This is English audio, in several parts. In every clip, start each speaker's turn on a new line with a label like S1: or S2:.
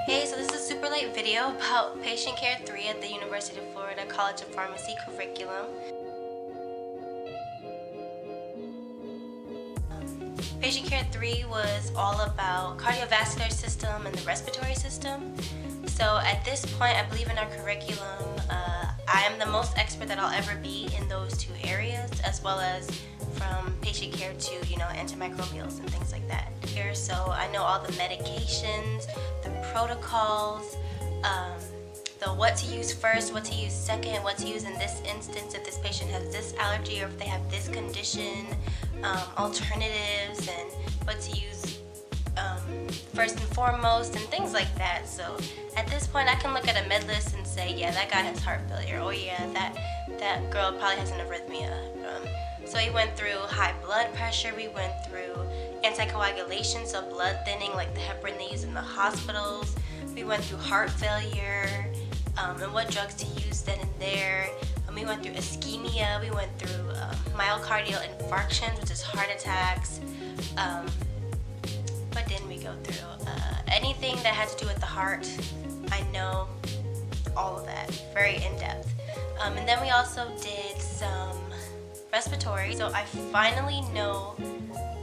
S1: Hey, so this is a super late video about Patient Care 3 at the University of Florida College of Pharmacy curriculum. Patient Care 3 was all about cardiovascular system and the respiratory system. So at this point, I believe in our curriculum, I am the most expert that I'll ever be in those two areas, as well as from patient care to, antimicrobials and things like that. Here, so I know all the medications, the protocols, the what to use first, what to use second, what to use in this instance if this patient has this allergy or if they have this condition, alternatives, and what to use first and foremost, and things like that. So at this point, I can look at a med list and say, yeah, that guy has heart failure, or yeah, that girl probably has an arrhythmia. So we went through high blood pressure, we went through anticoagulation, so blood thinning like the heparin they use in the hospitals. We went through heart failure and what drugs to use then and there. We went through ischemia, we went through myocardial infarctions, which is heart attacks. What didn't we go through? Anything that had to do with the heart, I know all of that, very in-depth. And then we also did some respiratory, so I finally know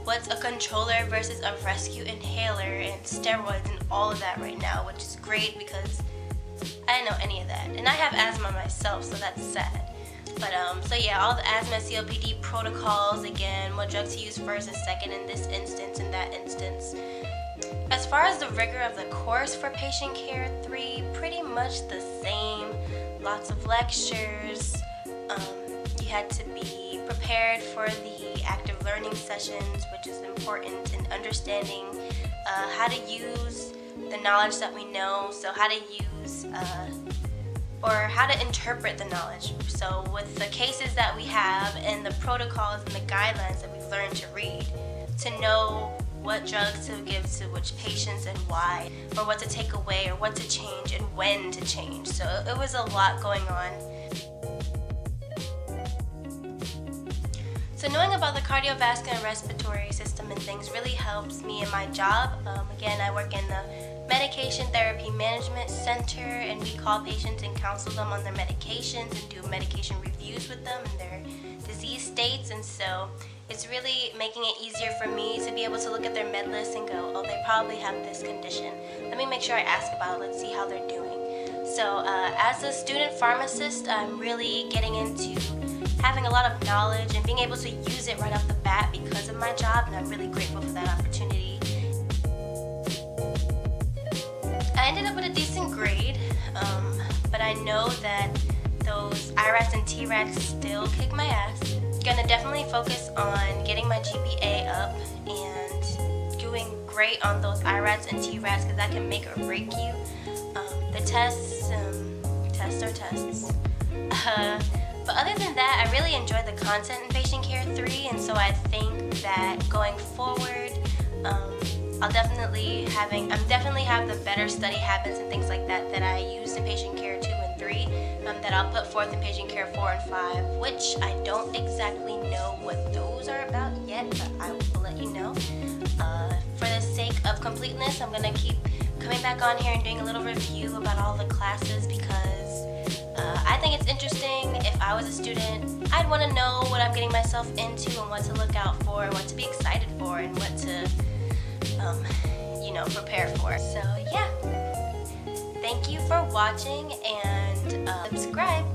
S1: what's a controller versus a rescue inhaler and steroids and all of that right now, which is great because I didn't know any of that. And I have asthma myself, so that's sad. But so yeah, all the asthma COPD protocols, again, what drugs to use first and second in this instance and that instance. As far as the rigor of the course for Patient Care 3, pretty much the same. Lots of lectures. You had to be prepared for the active learning sessions, which is important in understanding how to use the knowledge that we know, so how to use or how to interpret the knowledge. So with the cases that we have and the protocols and the guidelines that we've learned to read, to know what drugs to give to which patients and why, or what to take away or what to change and when to change. So it was a lot going on. So knowing about the cardiovascular and respiratory system and things really helps me in my job. Again, I work in the Medication Therapy Management Center, and we call patients and counsel them on their medications and do medication reviews with them and their disease states. And so it's really making it easier for me to be able to look at their med list and go, oh, they probably have this condition. Let me make sure I ask about it. Let's see how they're doing. So as a student pharmacist, I'm really getting into having a lot of knowledge and being able to use it right off the bat because of my job, and I'm really grateful for that opportunity. I ended up with a decent grade, but I know that those IRATs and TRATs still kick my ass. Gonna definitely focus on getting my GPA up and doing great on those IRATs and TRATs because that can make or break you. The tests are tests. But other than that, I really enjoyed the content in Patient Care 3, and so I think that going forward, I'm definitely have the better study habits and things like that that I used in Patient Care 2 and 3 that I'll put forth in Patient Care 4 and 5, which I don't exactly know what those are about yet, but I will let you know. For the sake of completeness, I'm going to keep coming back on here and doing a little review about all the classes because I think it's interesting. If I was a student, I'd want to know what I'm getting myself into and what to look out for and what to be excited for and what to prepare for. So yeah, thank you for watching, and subscribe.